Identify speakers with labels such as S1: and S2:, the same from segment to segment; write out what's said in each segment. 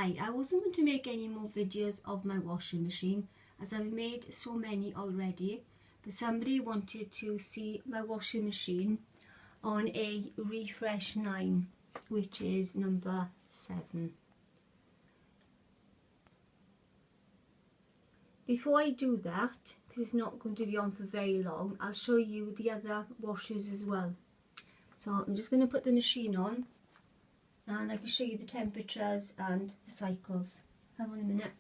S1: Hi, I wasn't going to make any more videos of my washing machine as I've made so many already, but somebody wanted to see my washing machine on a refresh 9, which is number 7. Before I do that, because it's not going to be on for very long, I'll show you the other washers as well. So I'm just going to put the machine on and I can show you the temperatures and the cycles. Hang on a minute.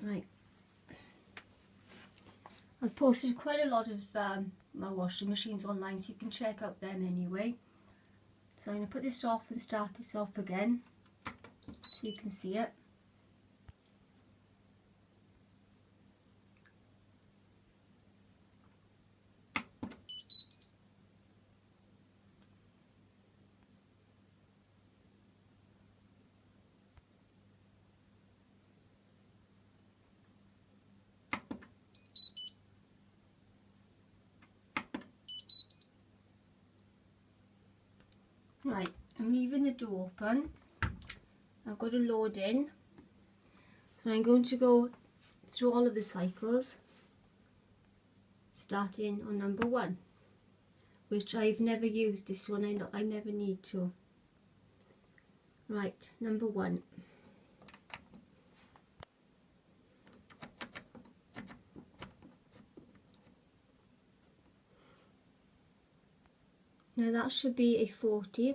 S1: Right. I've posted quite a lot of my washing machines online, so you can check out them anyway. So I'm going to put this off and start this off again so you can see it. Right, I'm leaving the door open. I've got to load in. So I'm going to go through all of the cycles, starting on number 1, which I've never used this one, I never need to. Right, number 1. Now that should be a 40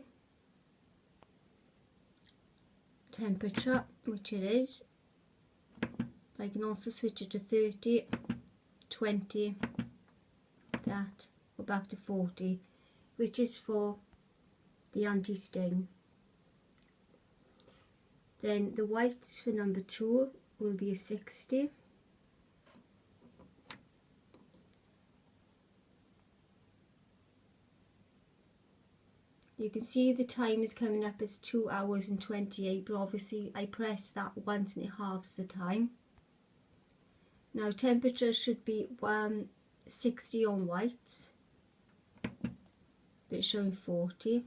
S1: temperature, which it is. I can also switch it to 30, 20, that, go back to 40, which is for the anti-stain. Then the whites for number 2 will be a 60. You can see the time is coming up as 2 hours and 28, but obviously I press that once and it halves the time. Now temperature should be 60 on whites, but it's showing 40.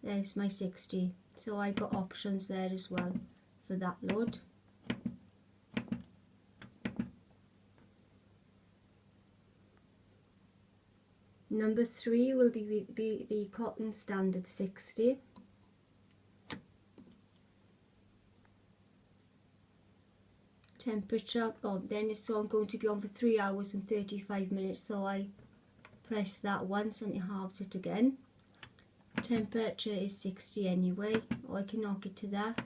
S1: There's my 60, so I got options there as well for that load. Number 3 will be the cotton standard 60. Temperature, then it's on going to be on for 3 hours and 35 minutes, so I press that once and it halves it again. Temperature is 60 anyway, or I can knock it to that.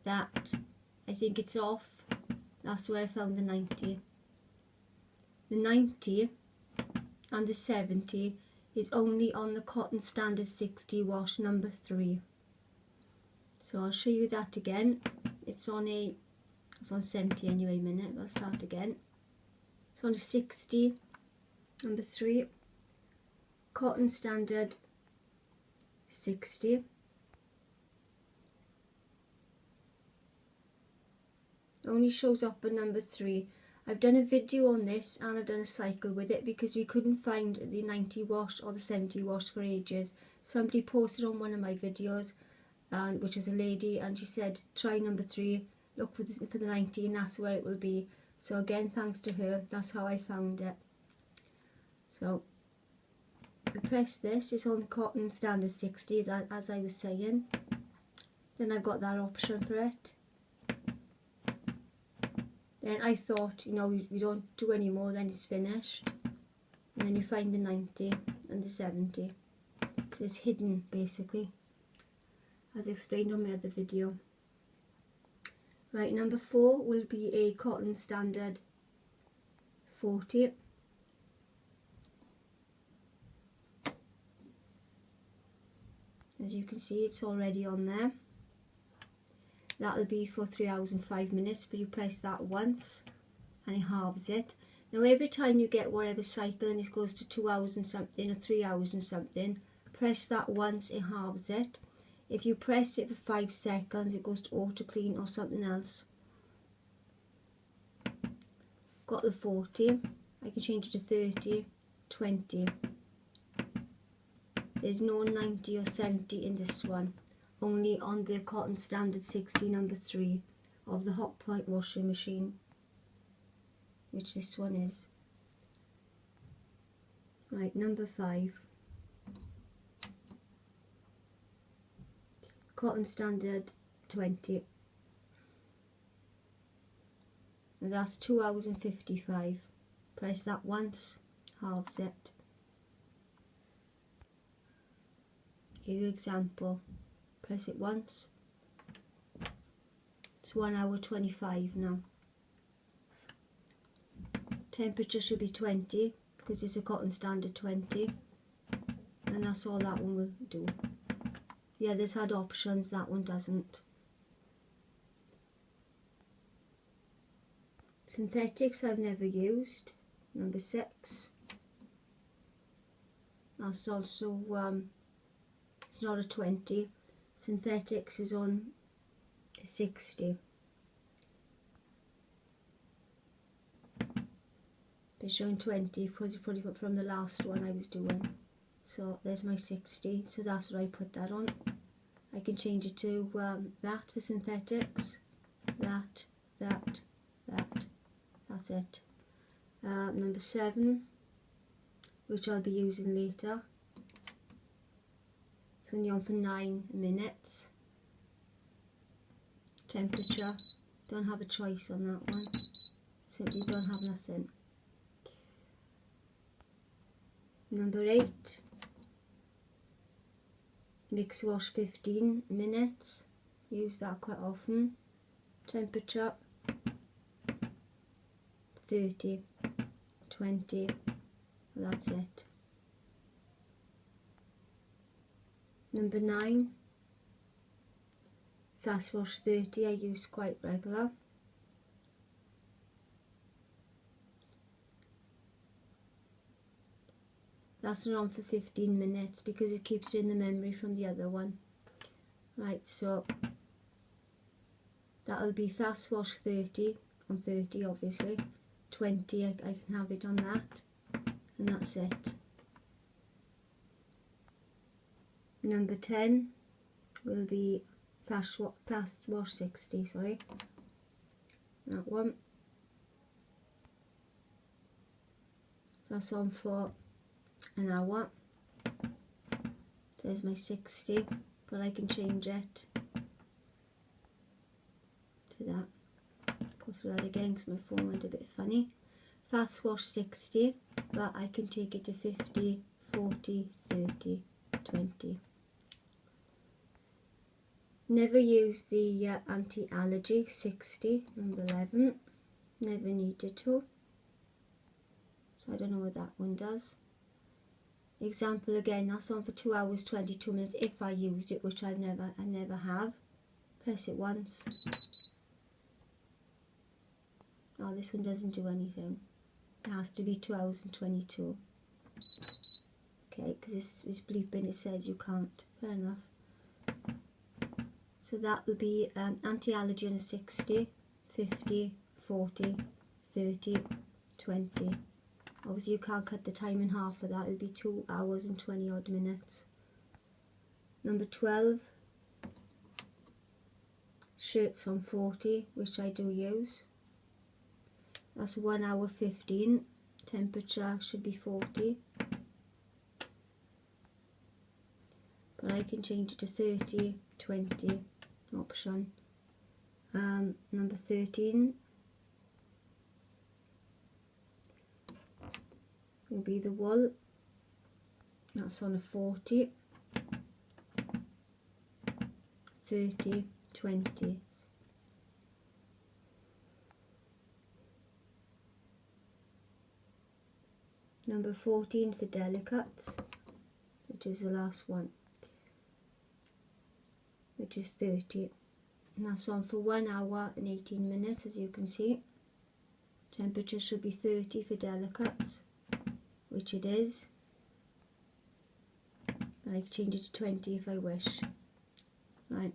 S1: I think it's off. That's where I found the 90. The 90 and the 70 is only on the cotton standard 60 wash number 3. So I'll show you that again. It's on 70 anyway minute, but I'll start again. It's on a 60 number 3, cotton standard 60. Only shows up at number 3. I've done a video on this and I've done a cycle with it because we couldn't find the 90 wash or the 70 wash for ages. Somebody posted on one of my videos, which was a lady, and she said try number 3, look for the 90, and that's where it will be. So again, thanks to her, that's how I found it. So I press this, it's on cotton standard 60 as I was saying. Then I've got that option for it. Then I thought, you know, we don't do any more, then it's finished. And then you find the 90 and the 70. So it's hidden basically, as explained on my other video. Right, number 4 will be a cotton standard 40. As you can see, it's already on there. That'll be for 3 hours and 5 minutes, but you press that once and it halves it. Now every time you get whatever cycle and it goes to 2 hours and something or 3 hours and something, press that once, it halves it. If you press it for 5 seconds, it goes to auto clean or something else. got the 40, I can change it to 30, 20. There's no 90 or 70 in this one, only on the cotton standard 60 number 3 of the hot point washing machine, which this one is. Right, number 5. Cotton standard 20. And that's 2 hours and 55. Press that once, halves it. Give you an example. Press it once. It's 1 hour 25 now. Temperature should be 20 because it's a cotton standard 20. And that's all that one will do. Yeah, this had options, that one doesn't. Synthetics I've never used. Number 6. That's also, it's not a 20. Synthetics is on 60. It's showing 20 because you probably put from the last one I was doing. So there's my 60, so that's what I put that on. I can change it to that for synthetics, that, that's it. Number 7, which I'll be using later. It's only on for 9 minutes. Temperature, don't have a choice on that one. Simply don't have nothing. Number 8. Mix wash 15 minutes. Use that quite often. Temperature 30, 20. That's it. Number 9. Fast wash 30. I use quite regular. That's not on for 15 minutes because it keeps it in the memory from the other one. Right, so that'll be fast wash 30 on 30 obviously. 20 I can have it on that, and that's it. Number 10 will be fast wash 60, sorry. That one. So that's on for an hour. There's my 60, but I can change it to that. Go through that again because my phone went a bit funny. Fast wash 60, but I can take it to 50, 40, 30, 20. Never use the anti-allergy 60, number 11. Never needed to. So I don't know what that one does. Example again, that's on for 2 hours 22 minutes if I used it, which I never have. Press it once. Oh, this one doesn't do anything. It has to be 2 hours and 22. Okay, because this is bleeping, it says you can't. Fair enough. So that will be anti-allergy on a 60, 50, 40, 30, 20. Obviously you can't cut the time in half for that, it'll be 2 hours and 20 odd minutes. Number 12, shirts on 40, which I do use. That's 1 hour 15, temperature should be 40. But I can change it to 30, 20, option. Number 13, will be the wool. That's on a 40, 30, 20. Number 14 for delicates, which is the last one, which is 30. And that's on for 1 hour and 18 minutes, as you can see. Temperature should be 30 for delicates, which it is. And I can change it to 20 if I wish. Right.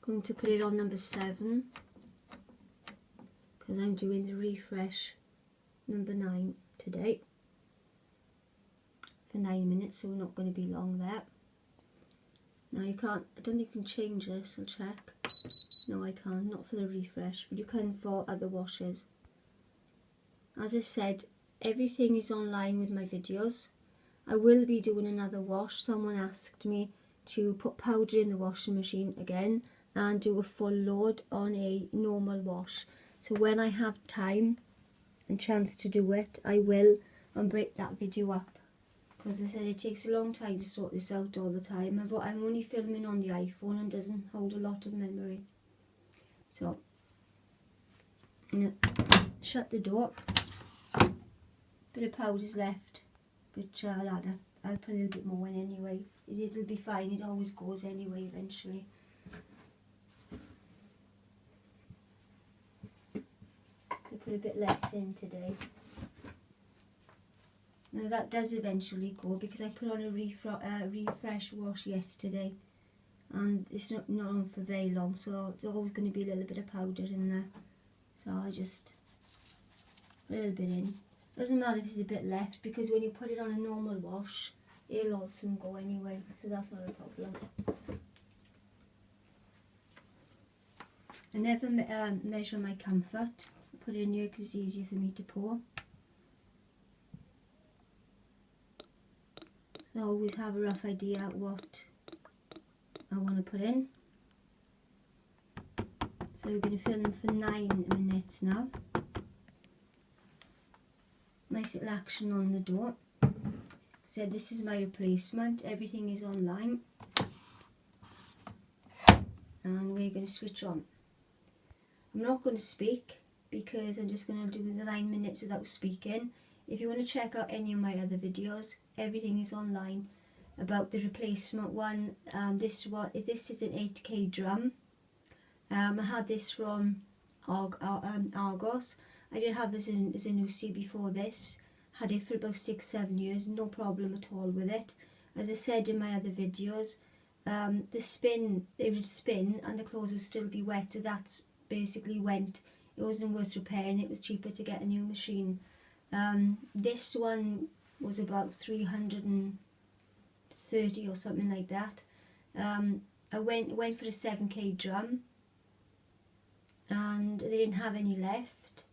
S1: Going to put it on number 7. because I'm doing the refresh number 9 today for 9 minutes, so we're not going to be long there. Now you can't, I don't think you can change this, I'll check. No, I can't, not for the refresh, but you can for other washes. As I said, everything is online with my videos. I will be doing another wash. Someone asked me to put powder in the washing machine again and do a full load on a normal wash. So when I have time and chance to do it, I will and break that video up. Because I said it takes a long time to sort this out all the time. I'm only filming on the iPhone and doesn't hold a lot of memory. So, I'm gonna shut the door. Bit of powder's left, which I'll put a little bit more in anyway. It'll be fine, it always goes anyway eventually. I'll put a bit less in today. Now that does eventually go because I put on a refresh wash yesterday and it's not on for very long, so there's always going to be a little bit of powder in there. So I'll just put a little bit in. Doesn't matter if there's a bit left because when you put it on a normal wash, it'll all soon go anyway, so that's not a problem. I never measure my comfort. I put it in here because it's easier for me to pour. So I always have a rough idea what I want to put in. So we're going to film for 9 minutes now. Nice little action on the door. So this is my replacement. Everything is online. And we're going to switch on. I'm not going to speak because I'm just going to do the 9 minutes without speaking. If you want to check out any of my other videos, everything is online about the replacement one. This is an 8K drum. I had this from Argos. I did have this as a Nusi before this. Had it for about 6-7 years, no problem at all with it. As I said in my other videos, it would spin and the clothes would still be wet, so that basically went. It wasn't worth repairing, it was cheaper to get a new machine. This one was about 330 or something like that. I went for a 7K drum and they didn't have any left.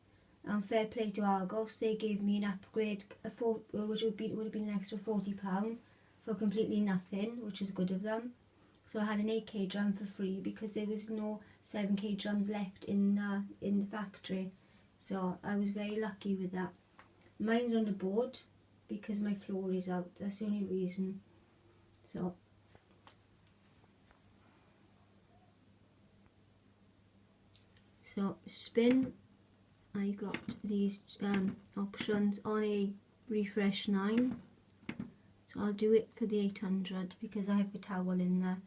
S1: And fair play to Argos, they gave me an upgrade, which would have been an extra £40 for completely nothing, which was good of them. So I had an 8K drum for free because there was no 7K drums left in the factory. So I was very lucky with that. Mine's on the board because my floor is out, that's the only reason. So spin, I got these options on a refresh 9. So I'll do it for the 800 because I have a towel in there.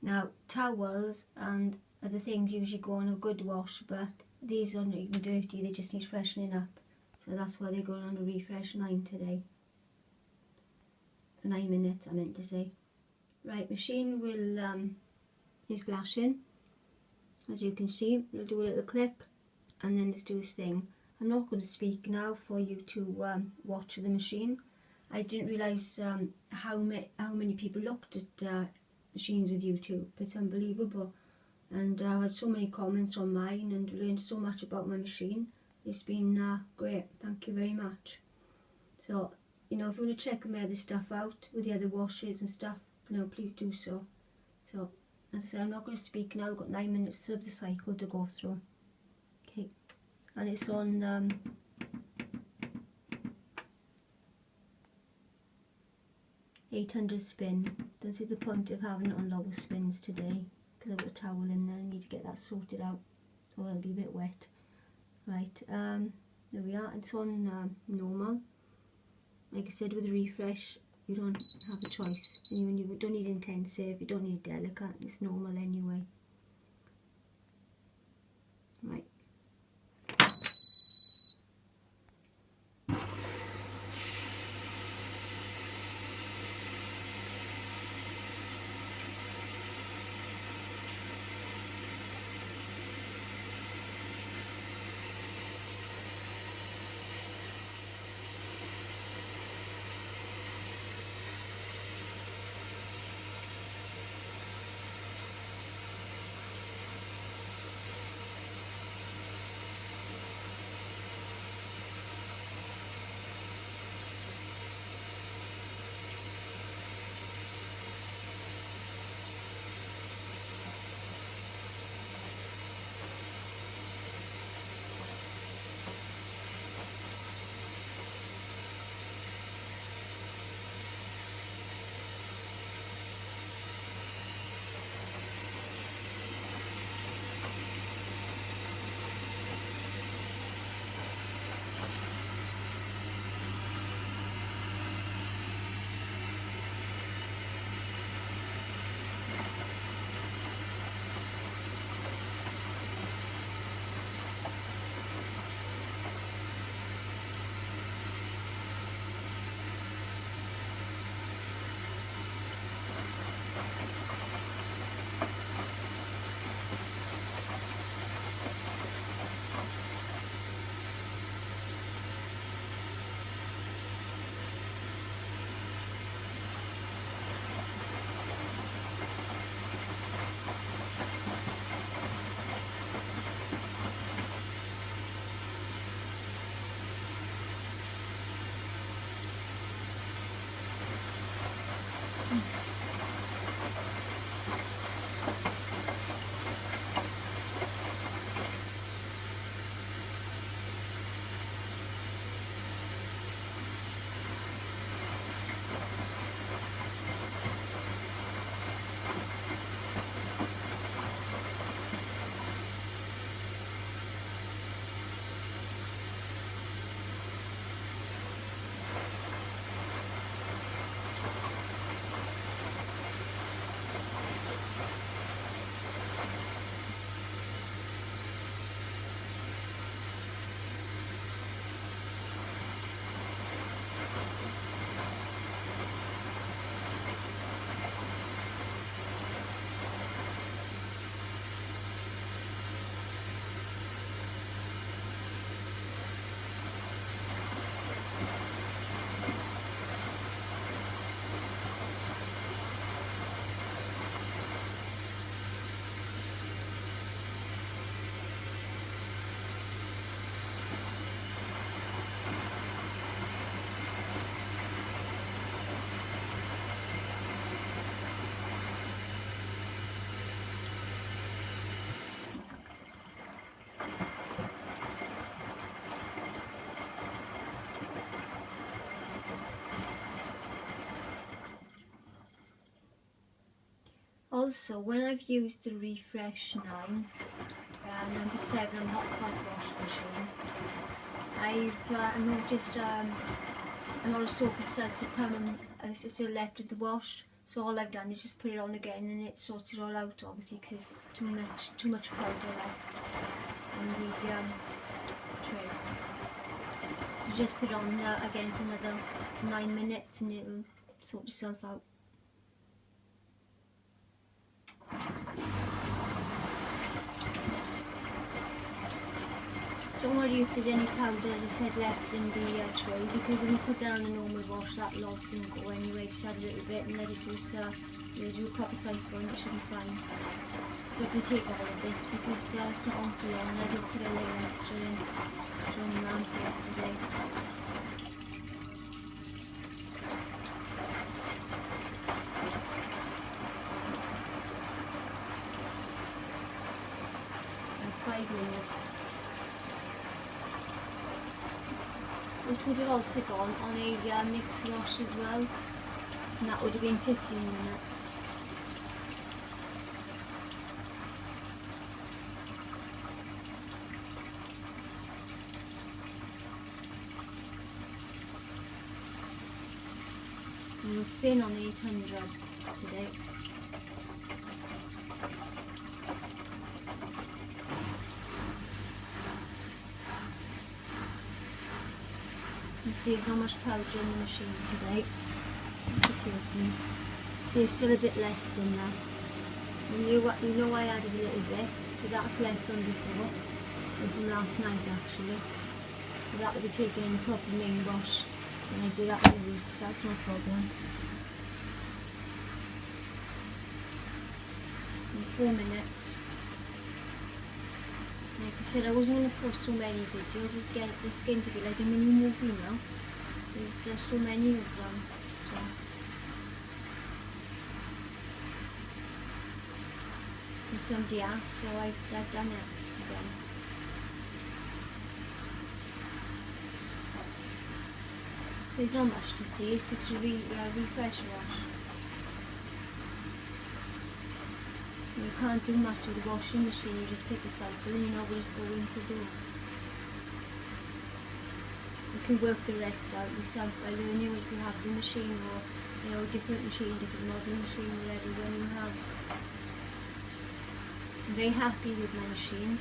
S1: Now towels and other things usually go on a good wash, but these are not even dirty, they just need freshening up. So that's why they're going on a refresh 9 today. For 9 minutes I meant to say. Right, machine is flashing. As you can see, it'll do a little click and then let's do its thing. I'm not going to speak now for you to watch the machine. I didn't realise how many people looked at machines with YouTube. It's unbelievable. And I had so many comments on mine and learned so much about my machine. It's been great, thank you very much. So, you know, if you want to check my other stuff out with the other washes and stuff, you know, please do so. So, as I said, I'm not going to speak now, I've got 9 minutes of the cycle to go through. Okay, and it's on 800 spin. Don't see the point of having it on lower spins today because I've got a towel in there, I need to get that sorted out or it'll be a bit wet. Right, there we are, it's on normal. Like I said, with a refresh you don't have a choice, and you don't need intensive, you don't need delicate, it's normal anyway. Right. Also, when I've used the Refresh 9, number 7 on the hot pot washing machine, I've noticed a lot of soapy suds have come and still left with the wash. So all I've done is just put it on again, and it sorts it all out, obviously, because there's too much powder left in the tray. You just put it on again for another 9 minutes, and it'll sort itself out. Don't worry if there's any powder, as I said, left in the tray, because when you put that on the normal wash, that'll all soon go anyway. Just add a little bit and let it just do a proper cycle, and it should be fine. So I can take all of this because it's not on for long. I did put a layer extra in from around for yesterday. And 5 minutes. This would have also gone on a mixed wash as well, and that would have been 15 minutes. And we'll spin on 800 today. You see there's not much powder in the machine today. That's the taking. See, there's still a bit left in there. And you know I added a little bit, so that's left from before, and from last night actually. So that will be taken in a proper main wash when I do that in a week. That's no problem. In 4 minutes. Like I said, I wasn't going to post so many videos, just get this going to be like a mini movie now. There's so many of them. So and somebody asked, so I've done it again. There's not much to see, it's just a refresh wash. You can't do much with the washing machine, you just pick a cycle and you know what it's going to do. You can work the rest out yourself by learning if you have the machine, or different machine, different model machine, whatever one you have. I'm very happy with my machine.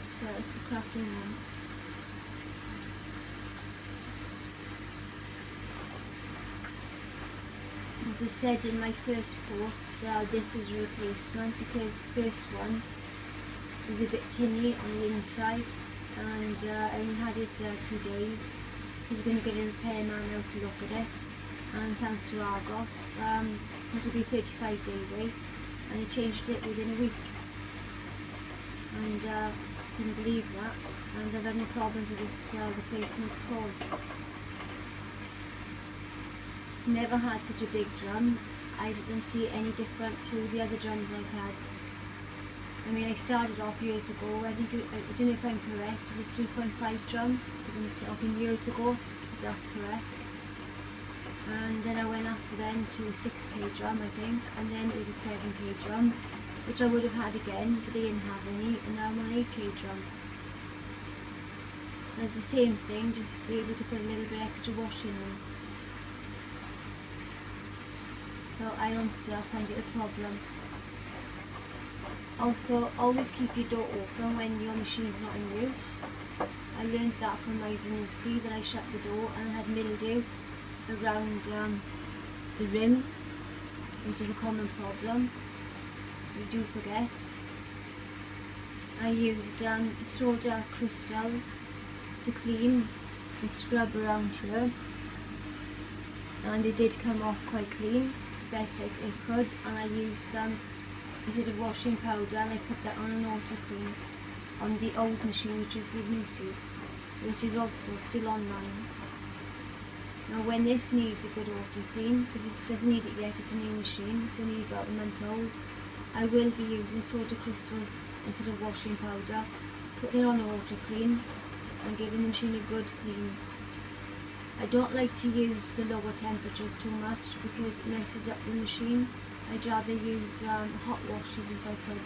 S1: It's a cracking one. As I said in my first post, this is a replacement because the first one was a bit tinny on the inside, and I only had it 2 days. I was going to get a repairman out to look at it, and thanks to Argos, it would be 35-day wait, and they changed it within a week. And couldn't believe that, and I've had no problems with this replacement at all. Never had such a big drum. I didn't see it any different to the other drums I've had. I mean, I started off years ago, I don't know if I'm correct, with a 3.5 drum, because I'm talking years ago, if that's correct. And then I went up then to a 6k drum, I think, and then it was a 7k drum, which I would have had again, but they didn't have any, and now I'm on an 8k drum. And it's the same thing, just be able to put a little bit extra washing in. So I don't find it a problem. Also, always keep your door open when your machine's not in use. I learned that from my Zanussi, that I shut the door and I had mildew around the rim, which is a common problem. You do forget. I used soda crystals to clean and scrub around here, and they did come off quite clean, the best I could, and I used them instead of washing powder, and I put that on an auto clean on the old machine, which is Zanussi, which is also still online. Now when this needs a good auto clean, because it doesn't need it yet, it's a new machine, it's only about a month old, I will be using soda crystals instead of washing powder, putting it on auto clean and giving the machine a good clean. I don't like to use the lower temperatures too much because it messes up the machine. I'd rather use hot washes if I could,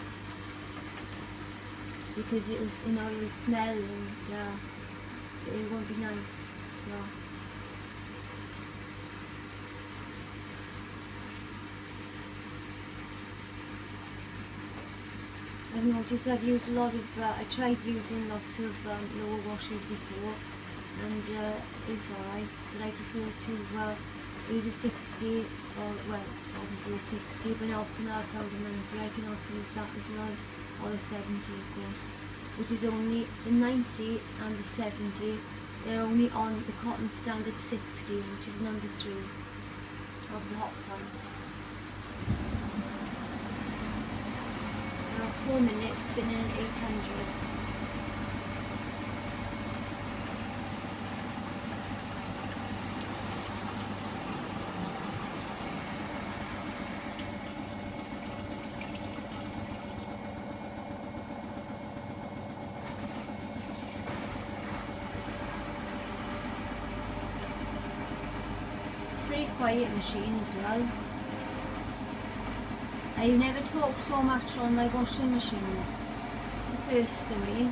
S1: because it was, you know, it will smell and it won't be nice. So I've noticed I've used a lot of, I tried using lots of lower washes before, and it's alright, but I prefer to use a 60, or well, obviously a 60, but also now I found a 90, I can also use that as well, or a 70 of course, which is only the 90 and the 70, they're only on the cotton standard 60, which is number 3 of the hot point. 4 minutes spinning at 800. It's a pretty quiet machine as well. I've never talked so much on my washing machines. It's a first for me.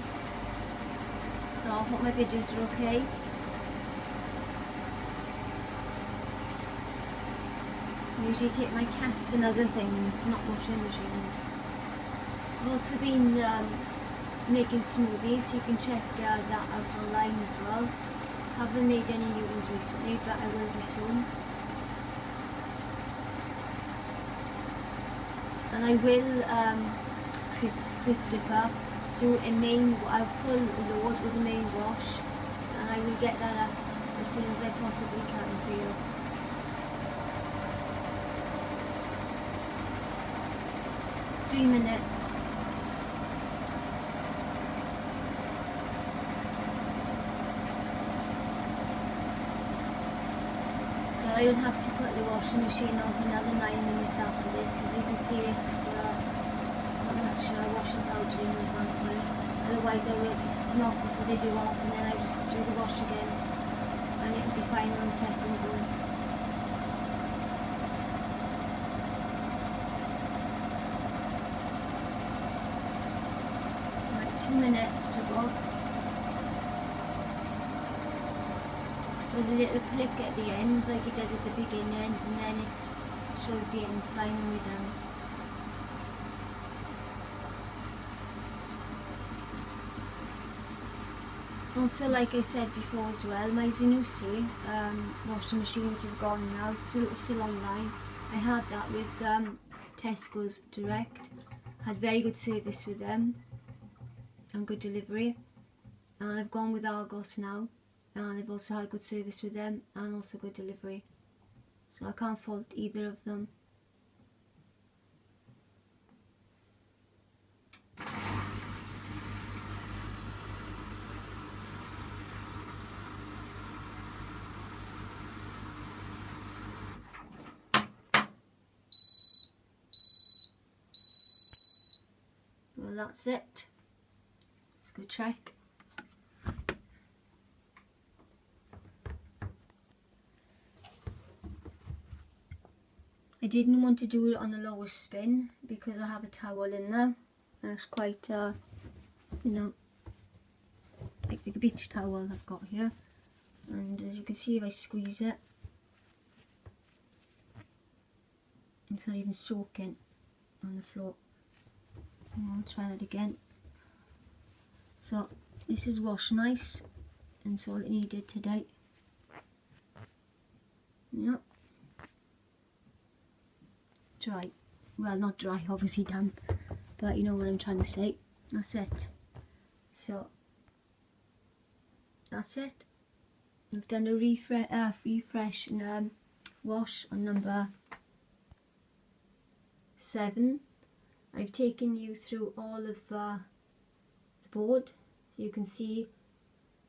S1: So I hope my videos are okay. I usually take my cats and other things, not washing machines. I've also been making smoothies, so you can check that out online as well. Haven't made any new ones recently, but I will be soon. And I will, Christopher, do a full load with a main wash, and I will get that up as soon as I possibly can for you. Three minutes. I don't have to put the washing machine on for another 9 minutes after this. As you can see, it's not much washing powder in the vacuum. Otherwise I will just knock this video off and then I just do the wash again, and it'll be fine on the second go. Right, 2 minutes to go. There's a little click at the end, like it does at the beginning, and then it shows the end sign on the way down. Also, like I said before as well, my Zanussi washing machine, which is gone now, still online. I had that with Tesco's Direct. Had very good service with them and good delivery. And I've gone with Argos now, and I've also had good service with them and also good delivery, so I can't fault either of them. Well, that's it. Let's go check. I didn't want to do it on the lowest spin because I have a towel in there, and it's quite, you know, like the beach towel I've got here. And as you can see, if I squeeze it, it's not even soaking on the floor. I'll try that again. So this is wash nice, and that's all it needed today. Yep. Dry. Well, not dry, obviously damp, but you know what I'm trying to say. That's it. So that's it. I've done a refresh and wash on number 7. I've taken you through all of the board, so you can see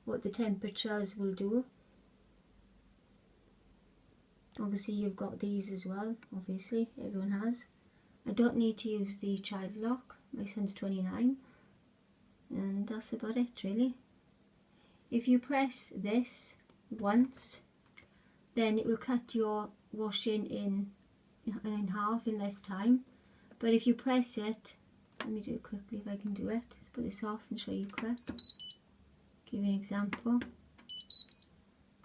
S1: what the temperatures will do. Obviously you've got these as well, obviously, everyone has. I don't need to use the child lock, my son's 29, and that's about it really. If you press this once, then it will cut your washing in in half in less time. But if you press it, let me do it quickly if I can do it. Let's put this off and show you quick. Give you an example.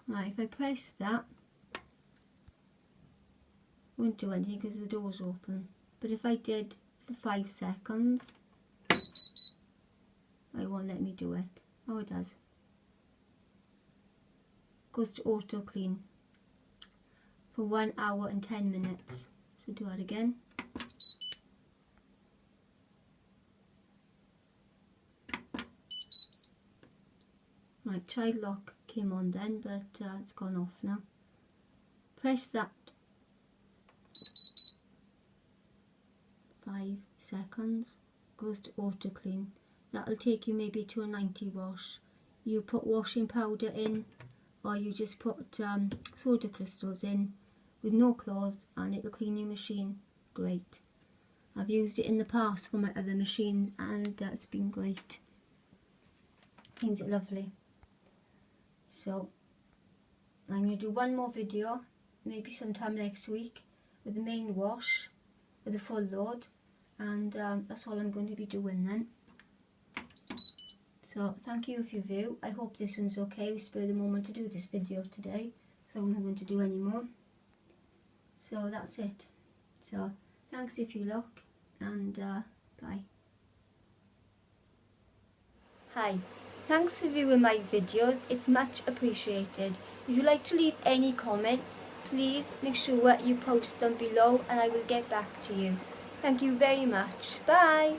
S1: Right, if I press that, won't do anything because the door's open. But if I did for 5 seconds, it won't let me do it. Oh, it does. Goes to auto clean for 1 hour and 10 minutes. So do that again. Right, child lock came on then, but it's gone off now. Press that. 5 seconds. Goes to auto clean. That'll take you maybe to a 90 wash. You put washing powder in, or you just put soda crystals in with no claws, and it'll clean your machine. Great. I've used it in the past for my other machines, and it's been great. Cleans it lovely. So I'm going to do one more video, maybe sometime next week, with the main wash, with a full load, and that's all I'm going to be doing then. So thank you for your view. I hope this one's okay. We spurred the moment to do this video today, so I wasn't going to do any more. So that's it. So thanks if you look, and bye. Hi. Thanks for viewing my videos, it's much appreciated. If you'd like to leave any comments, please make sure you post them below and I will get back to you. Thank you very much. Bye!